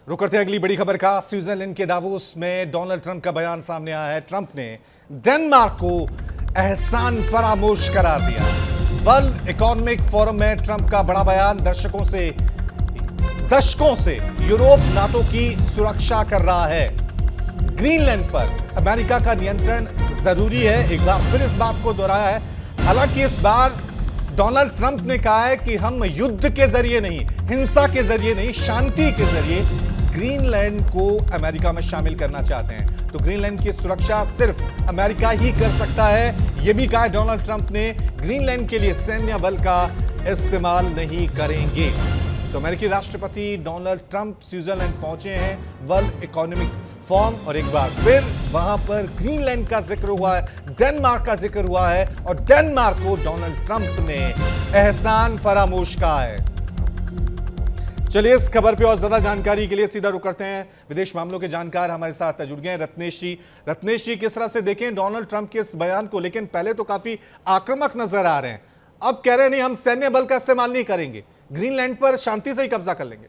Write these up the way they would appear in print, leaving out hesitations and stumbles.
रुक करते हैं अगली बड़ी खबर का। स्विट्जरलैंड के दावोस में डोनाल्ड ट्रंप का बयान सामने आया है। ट्रंप ने डेनमार्क को एहसान फरामोश करार दिया। वर्ल्ड इकोनॉमिक फोरम में ट्रंप का बड़ा बयान। दशकों से यूरोप नाटो की सुरक्षा कर रहा है। ग्रीनलैंड पर अमेरिका का नियंत्रण जरूरी है। एक बार फिर इस बात को दोहराया है। हालांकि इस बार डोनाल्ड ट्रंप ने कहा है कि हम युद्ध के जरिए नहीं, हिंसा के जरिए नहीं, शांति के जरिए ग्रीनलैंड को अमेरिका में शामिल करना चाहते हैं। तो ग्रीनलैंड की सुरक्षा सिर्फ अमेरिका ही कर सकता है। यह भी कहा डोनाल्ड ट्रंप ने ग्रीनलैंड के लिए सैन्य बल का इस्तेमाल नहीं करेंगे। तो अमेरिकी राष्ट्रपति डोनाल्ड ट्रंप स्विट्जरलैंड पहुंचे हैं वर्ल्ड इकोनॉमिक फोरम, और एक बार फिर वहां पर ग्रीनलैंड का जिक्र हुआ है, डेनमार्क का जिक्र हुआ है, और डेनमार्क को डोनाल्ड ट्रंप ने एहसान फरामोश कहा है। चलिए इस खबर पे और ज्यादा जानकारी के लिए सीधा रुक करते हैं। विदेश मामलों के जानकार हमारे साथ जुड़ गए हैं रत्नेश जी। रत्नेश जी, किस तरह से देखें डोनाल्ड ट्रंप के इस बयान को? लेकिन पहले तो काफी आक्रामक नजर आ रहे हैं, अब कह रहे हैं नहीं, हम सैन्य बल का इस्तेमाल नहीं करेंगे, ग्रीनलैंड पर शांति से ही कब्जा कर लेंगे।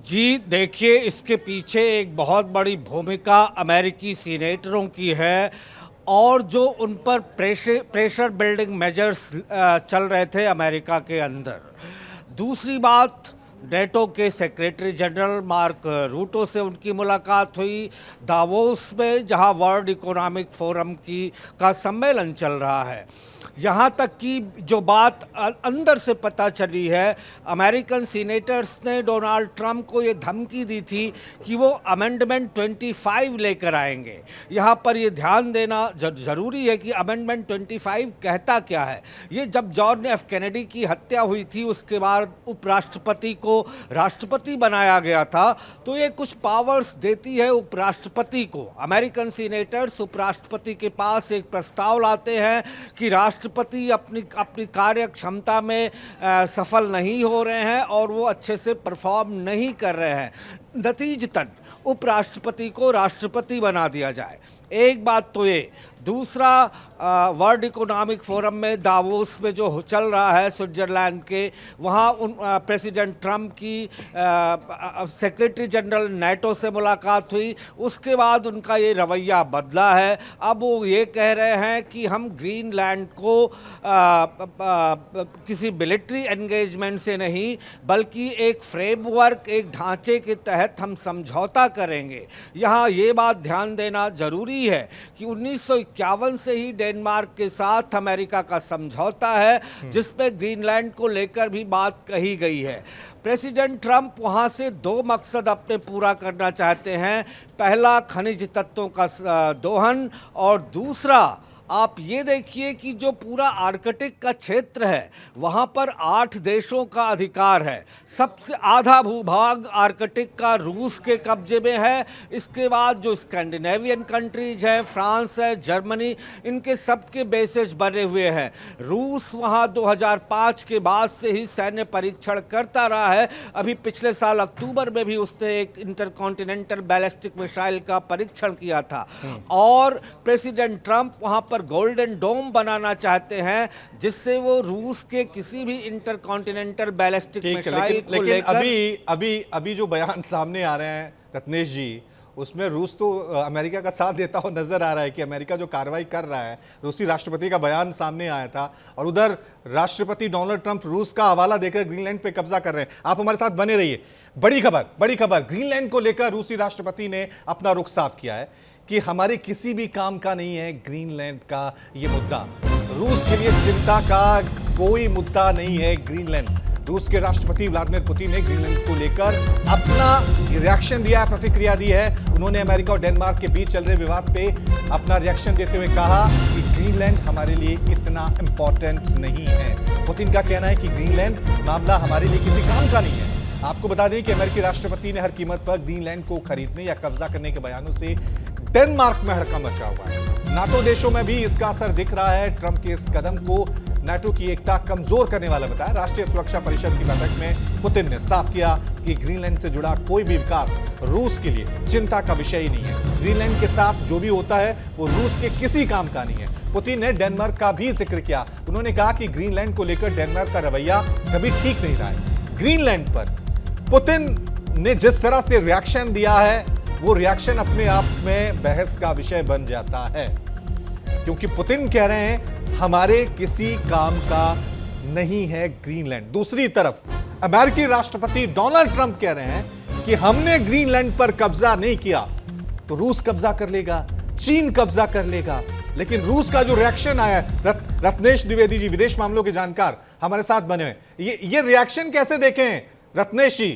जी देखिए, इसके पीछे एक बहुत बड़ी भूमिका अमेरिकी सीनेटरों की है, और जो उन पर प्रेशर बिल्डिंग मेजर्स चल रहे थे अमेरिका के अंदर। दूसरी बात, नेटो के सेक्रेटरी जनरल मार्क रूटो से उनकी मुलाकात हुई दावोस में, जहां वर्ल्ड इकोनॉमिक फोरम का सम्मेलन चल रहा है। यहाँ तक कि जो बात अंदर से पता चली है, अमेरिकन सीनेटर्स ने डोनाल्ड ट्रंप को ये धमकी दी थी कि वो अमेंडमेंट 25 लेकर आएंगे। यहाँ पर ये ध्यान देना ज़रूरी है कि अमेंडमेंट 25 कहता क्या है। ये जब जॉन एफ कैनेडी की हत्या हुई थी, उसके बाद उपराष्ट्रपति को राष्ट्रपति बनाया गया था, तो ये कुछ पावर्स देती है उपराष्ट्रपति को। अमेरिकन सीनेटर्स उपराष्ट्रपति के पास एक प्रस्ताव लाते हैं कि राष्ट्रपति अपनी कार्य क्षमता में सफल नहीं हो रहे हैं और वो अच्छे से परफॉर्म नहीं कर रहे हैं, नतीजतन उपराष्ट्रपति को राष्ट्रपति बना दिया जाए। एक बात तो ये। दूसरा, वर्ल्ड इकोनॉमिक फोरम में दावोस में जो चल रहा है स्विट्जरलैंड के, वहाँ प्रेसिडेंट ट्रंप की सेक्रेटरी जनरल नेटो से मुलाकात हुई। उसके बाद उनका ये रवैया बदला है। अब वो ये कह रहे हैं कि हम ग्रीनलैंड को किसी मिलिट्री एंगेजमेंट से नहीं, बल्कि एक फ्रेमवर्क, एक ढांचे के तहत हम समझौता करेंगे। यहाँ ये बात ध्यान देना ज़रूरी है कि 1951 से ही डेनमार्क के साथ अमेरिका का समझौता है, जिसमें ग्रीनलैंड को लेकर भी बात कही गई है। प्रेसिडेंट ट्रंप वहां से दो मकसद अपने पूरा करना चाहते हैं। पहला, खनिज तत्वों का दोहन, और दूसरा, आप ये देखिए कि जो पूरा आर्कटिक का क्षेत्र है, वहाँ पर 8 देशों का अधिकार है। सबसे आधा भूभाग आर्कटिक का रूस के कब्जे में है। इसके बाद जो स्कैंडिनेवियन कंट्रीज हैं, फ्रांस है, जर्मनी, इनके सबके बेसेस बने हुए हैं। रूस वहाँ 2005 के बाद से ही सैन्य परीक्षण करता रहा है। अभी पिछले साल अक्टूबर में भी उसने एक इंटरकॉन्टिनेंटल बैलिस्टिक मिसाइल का परीक्षण किया था। और प्रेसिडेंट ट्रंप वहाँ पर गोल्डन डोम बनाना चाहते हैं, जिससे वो रूस के किसी भी इंटरकॉन्टिनेंटल बैलिस्टिक मिसाइल को लेकर। अभी जो बयान सामने आ रहे हैं रत्नेश जी, उसमें रूस तो अमेरिका का साथ देता हुआ नजर आ रहा है कि अमेरिका जो कार्रवाई कर रहा है, रूसी राष्ट्रपति का बयान सामने आया था, और उधर राष्ट्रपति डोनाल्ड ट्रंप रूस का हवाला देकर ग्रीनलैंड पे कब्जा कर रहे हैं। आप हमारे साथ बने रहिए। बड़ी खबर ग्रीनलैंड को लेकर रूसी राष्ट्रपति ने अपना रुख साफ किया है कि हमारे किसी भी काम का नहीं है ग्रीनलैंड का ये मुद्दा। रूस के लिए चिंता का कोई मुद्दा नहीं है ग्रीनलैंड। रूस के राष्ट्रपति व्लादिमीर पुतिन ने ग्रीनलैंड को लेकर अपना रिएक्शन दिया है, प्रतिक्रिया दी है। उन्होंने अमेरिका और डेनमार्क के बीच चल रहे विवाद पे अपना रिएक्शन देते हुए कहा कि ग्रीनलैंड हमारे लिए इतना इंपॉर्टेंट नहीं है। पुतिन का कहना है कि ग्रीनलैंड मामला हमारे लिए किसी काम का नहीं है। आपको बता दें कि अमेरिकी राष्ट्रपति ने हर कीमत पर ग्रीनलैंड को खरीदने या कब्जा करने के बयानों से डेनमार्क में हड़कंप मचा हुआ है। नाटो देशों में भी इसका असर दिख रहा है। ट्रंप के इस कदम को नाटो की एकता कमजोर करने वाला बताया। राष्ट्रीय सुरक्षा परिषद की बैठक में पुतिन ने साफ किया कि ग्रीनलैंड से जुड़ा कोई भी विकास रूस के लिए चिंता का विषय ही नहीं है। ग्रीनलैंड के साथ जो भी होता है वो रूस के किसी काम का नहीं है। पुतिन ने डेनमार्क का भी जिक्र किया। उन्होंने कहा कि ग्रीनलैंड को लेकर डेनमार्क का रवैया कभी ठीक नहीं रहा है। ग्रीनलैंड पर पुतिन ने जिस तरह से रिएक्शन दिया है, वो रिएक्शन अपने आप में बहस का विषय बन जाता है, क्योंकि पुतिन कह रहे हैं हमारे किसी काम का नहीं है ग्रीनलैंड। दूसरी तरफ अमेरिकी राष्ट्रपति डोनाल्ड ट्रंप कह रहे हैं कि हमने ग्रीनलैंड पर कब्जा नहीं किया तो रूस कब्जा कर लेगा, चीन कब्जा कर लेगा। लेकिन रूस का जो रिएक्शन आया है, रत्नेश द्विवेदी जी विदेश मामलों के जानकार हमारे साथ बने हुए, ये रिएक्शन कैसे देखें रत्नेश जी?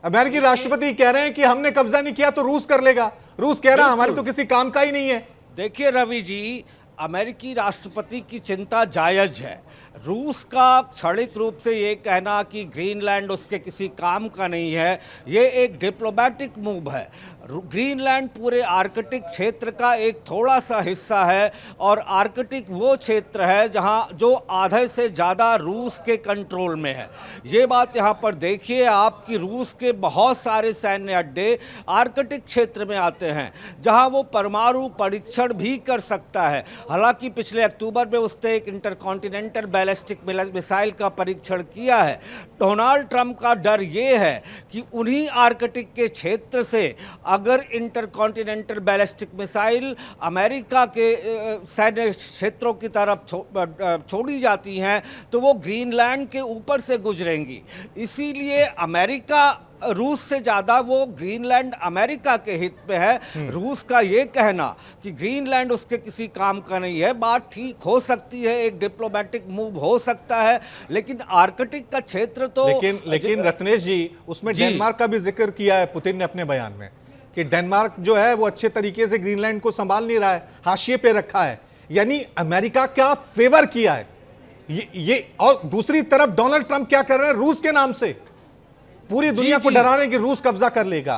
अमेरिकी राष्ट्रपति कह रहे हैं कि हमने कब्जा नहीं किया तो रूस कर लेगा, रूस कह रहा है हमारे तो किसी काम का ही नहीं है। देखिए रवि जी, अमेरिकी राष्ट्रपति की चिंता जायज है। रूस का क्षणिक रूप से ये कहना कि ग्रीनलैंड उसके किसी काम का नहीं है, ये एक डिप्लोमेटिक मूव है। ग्रीनलैंड पूरे आर्कटिक क्षेत्र का एक थोड़ा सा हिस्सा है और आर्कटिक वो क्षेत्र है जहां जो आधे से ज़्यादा रूस के कंट्रोल में है। ये बात यहाँ पर देखिए आप कि रूस के बहुत सारे सैन्य अड्डे आर्कटिक क्षेत्र में आते हैं जहां वो परमाणु परीक्षण भी कर सकता है। हालांकि पिछले अक्टूबर में उसने एक इंटरकॉन्टिनेंटल बैलिस्टिक मिसाइल का परीक्षण किया है। डोनाल्ड ट्रंप का डर ये है कि उन्हीं आर्कटिक के क्षेत्र से अगर इंटरकॉन्टिनेंटल बैलिस्टिक मिसाइल अमेरिका के सैन्य क्षेत्रों की तरफ छोड़ी जाती हैं तो वो ग्रीनलैंड के ऊपर से गुजरेंगी। इसीलिए अमेरिका रूस से ज़्यादा वो ग्रीनलैंड अमेरिका के हित में है। रूस का ये कहना कि ग्रीनलैंड उसके किसी काम का नहीं है, बात ठीक हो सकती है, एक डिप्लोमेटिक मूव हो सकता है, लेकिन आर्कटिक का क्षेत्र तो लेकिन रत्नेश जी, उसमें डेनमार्क का भी जिक्र किया है पुतिन ने अपने बयान में कि डेनमार्क जो है वो अच्छे तरीके से ग्रीनलैंड को संभाल नहीं रहा है, हाशिए पे रखा है, यानी अमेरिका का फेवर किया है ये। और दूसरी तरफ डोनाल्ड ट्रंप क्या कर रहे हैं? रूस के नाम से पूरी दुनिया को डराने की रूस कब्जा कर लेगा।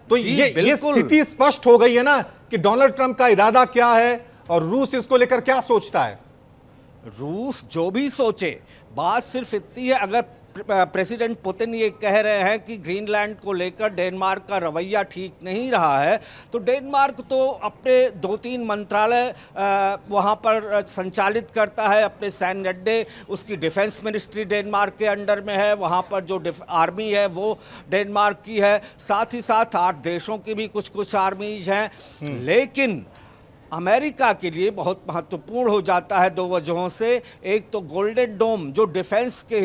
तो ये स्थिति स्पष्ट हो गई है ना कि डोनाल्ड ट्रंप का इरादा क्या है और रूस इसको लेकर क्या सोचता है। रूस जो भी सोचे, बात सिर्फ इतनी है, अगर प्रेसिडेंट पुतिन ये कह रहे हैं कि ग्रीनलैंड को लेकर डेनमार्क का रवैया ठीक नहीं रहा है, तो डेनमार्क तो अपने 2-3 मंत्रालय वहाँ पर संचालित करता है, अपने सैन्य अड्डे, उसकी डिफेंस मिनिस्ट्री डेनमार्क के अंडर में है, वहाँ पर जो आर्मी है वो डेनमार्क की है, साथ ही साथ 8 देशों की भी कुछ आर्मीज हैं। लेकिन अमेरिका के लिए बहुत महत्वपूर्ण हो जाता है 2 वजहों से। एक तो गोल्डन डोम जो डिफेंस के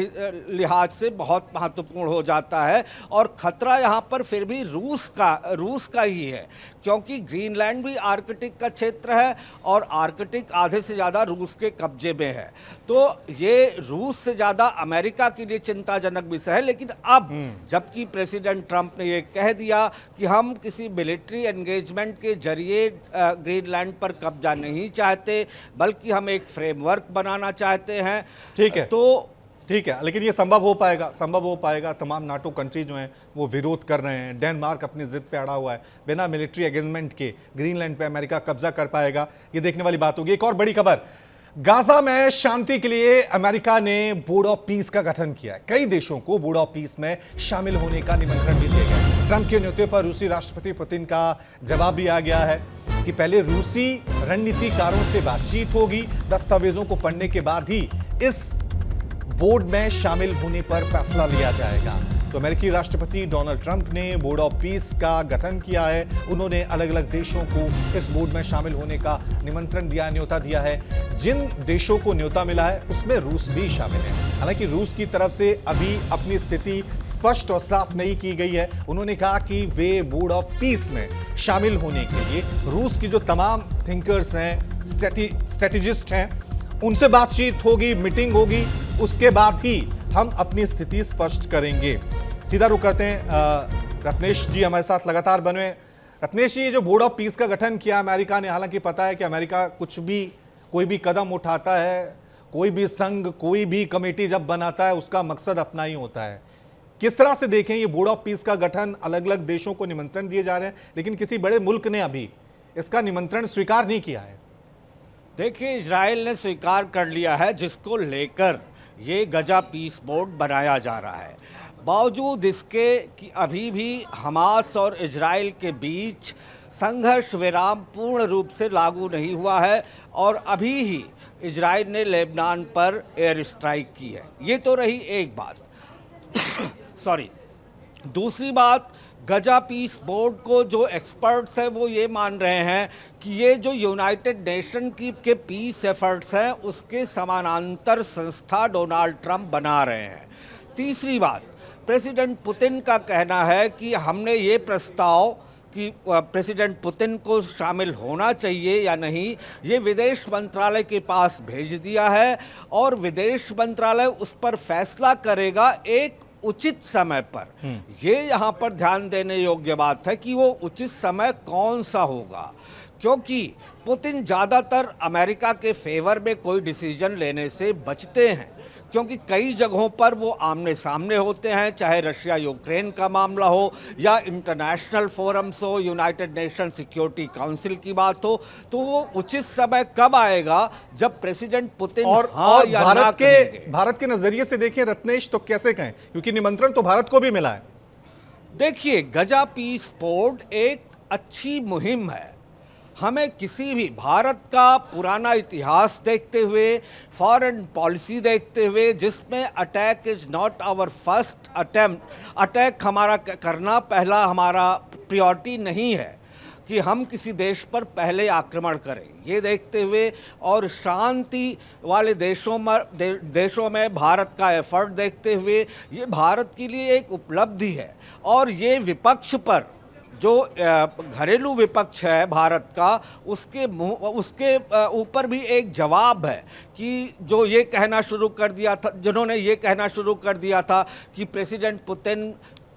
लिहाज से बहुत महत्वपूर्ण हो जाता है, और ख़तरा यहाँ पर फिर भी रूस का ही है, क्योंकि ग्रीनलैंड भी आर्कटिक का क्षेत्र है और आर्कटिक आधे से ज़्यादा रूस के कब्जे में है। तो ये रूस से ज़्यादा अमेरिका के लिए चिंताजनक विषय है। लेकिन अब जबकि प्रेसिडेंट ट्रंप ने ये कह दिया कि हम किसी मिलिट्री एंगेजमेंट के जरिए ग्रीनलैंड पर कब्जा नहीं चाहते, बल्कि हम एक फ्रेमवर्क बनाना चाहते हैं। ठीक है, तो ठीक है, लेकिन ये संभव हो पाएगा। तमाम नाटो कंट्री जो हैं वो विरोध कर रहे हैं, डेनमार्क अपनी जिद पे अड़ा हुआ है, बिना मिलिट्री एंगेजमेंट के ग्रीनलैंड पे अमेरिका कब्जा कर पाएगा, ये देखने वाली बात होगी। एक और बड़ी खबर, गाजा में शांति के लिए अमेरिका ने बोर्ड ऑफ पीस का गठन किया है। कई देशों को बोर्ड ऑफ पीस में शामिल होने का निमंत्रण भी दिया गया। ट्रंप के न्योते पर रूसी राष्ट्रपति पुतिन का जवाब भी आ गया है कि पहले रूसी रणनीतिकारों से बातचीत होगी, दस्तावेजों को पढ़ने के बाद ही इस बोर्ड में शामिल होने पर फैसला लिया जाएगा। तो अमेरिकी राष्ट्रपति डोनाल्ड ट्रंप ने बोर्ड ऑफ पीस का गठन किया है। उन्होंने अलग अलग देशों को इस बोर्ड में शामिल होने का निमंत्रण दिया, न्योता दिया है। जिन देशों को न्योता मिला है उसमें रूस भी शामिल है। हालांकि रूस की तरफ से अभी अपनी स्थिति स्पष्ट और साफ नहीं की गई है। उन्होंने कहा कि वे बोर्ड ऑफ पीस में शामिल होने के लिए रूस की जो तमाम थिंकर्स हैं, स्ट्रेटेजिस्ट हैं, उनसे बातचीत होगी, मीटिंग होगी, उसके बाद ही हम अपनी स्थिति स्पष्ट करेंगे। सीधा रुक करते हैं, रत्नेश जी हमारे साथ लगातार बने। रत्नेश जी, जो बोर्ड ऑफ पीस का गठन किया अमेरिका ने, हालांकि पता है कि अमेरिका कोई भी कदम उठाता है, कोई भी संघ, कोई भी कमेटी जब बनाता है उसका मकसद अपना ही होता है। किस तरह से देखें ये बोर्ड ऑफ पीस का गठन? अलग अलग देशों को निमंत्रण दिए जा रहे हैं, लेकिन किसी बड़े मुल्क ने अभी इसका निमंत्रण स्वीकार नहीं किया है। देखिए, इजराइल ने स्वीकार कर लिया है, जिसको लेकर ये गजा पीस बोर्ड बनाया जा रहा है। बावजूद इसके कि अभी भी हमास और इजराइल के बीच संघर्ष विराम पूर्ण रूप से लागू नहीं हुआ है और अभी ही इजराइल ने लेबनान पर एयर स्ट्राइक की है। ये तो रही एक बात सॉरी। दूसरी बात, गजा पीस बोर्ड को जो एक्सपर्ट्स हैं वो ये मान रहे हैं कि ये जो यूनाइटेड नेशन की के पीस एफर्ट्स हैं उसके समानांतर संस्था डोनाल्ड ट्रंप बना रहे हैं। तीसरी बात, प्रेसिडेंट पुतिन का कहना है कि हमने ये प्रस्ताव कि प्रेसिडेंट पुतिन को शामिल होना चाहिए या नहीं, ये विदेश मंत्रालय के पास भेज दिया है और विदेश मंत्रालय उस पर फैसला करेगा एक उचित समय पर। ये यहाँ पर ध्यान देने योग्य बात है कि वो उचित समय कौन सा होगा, क्योंकि पुतिन ज़्यादातर अमेरिका के फेवर में कोई डिसीजन लेने से बचते हैं, क्योंकि कई जगहों पर वो आमने सामने होते हैं, चाहे रशिया यूक्रेन का मामला हो या इंटरनेशनल फोरम्स हो, यूनाइटेड नेशन सिक्योरिटी काउंसिल की बात हो। तो वो उचित समय कब आएगा जब प्रेसिडेंट पुतिन और या ना कहेंगे। भारत के नजरिए से देखें रत्नेश, तो कैसे कहें, क्योंकि निमंत्रण तो भारत को भी मिला है। देखिए, गजा पीस बोर्ड एक अच्छी मुहिम है। हमें किसी भी भारत का पुराना इतिहास देखते हुए, फॉरेन पॉलिसी देखते हुए, जिसमें attack is not our first attempt, attack हमारा करना पहला हमारा प्रायोरिटी नहीं है कि हम किसी देश पर पहले आक्रमण करें, ये देखते हुए और शांति वाले देशों में भारत का एफर्ट देखते हुए ये भारत के लिए एक उपलब्धि है। और ये विपक्ष पर जो घरेलू विपक्ष है भारत का, उसके ऊपर भी एक जवाब है कि जो ये कहना शुरू कर दिया था, जिन्होंने ये कहना शुरू कर दिया था कि प्रेसिडेंट पुतिन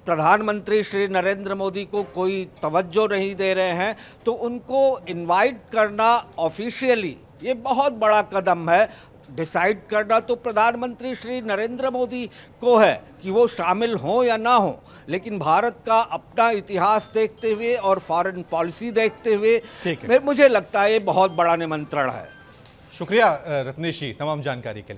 प्रधानमंत्री श्री नरेंद्र मोदी को कोई तवज्जो नहीं दे रहे हैं, तो उनको इनवाइट करना ऑफिशियली ये बहुत बड़ा कदम है। डिसाइड करना तो प्रधानमंत्री श्री नरेंद्र मोदी को है कि वो शामिल हों या ना हों, लेकिन भारत का अपना इतिहास देखते हुए और फॉरेन पॉलिसी देखते हुए मुझे लगता है ये बहुत बड़ा निमंत्रण है। शुक्रिया रत्नेश जी तमाम जानकारी के लिए।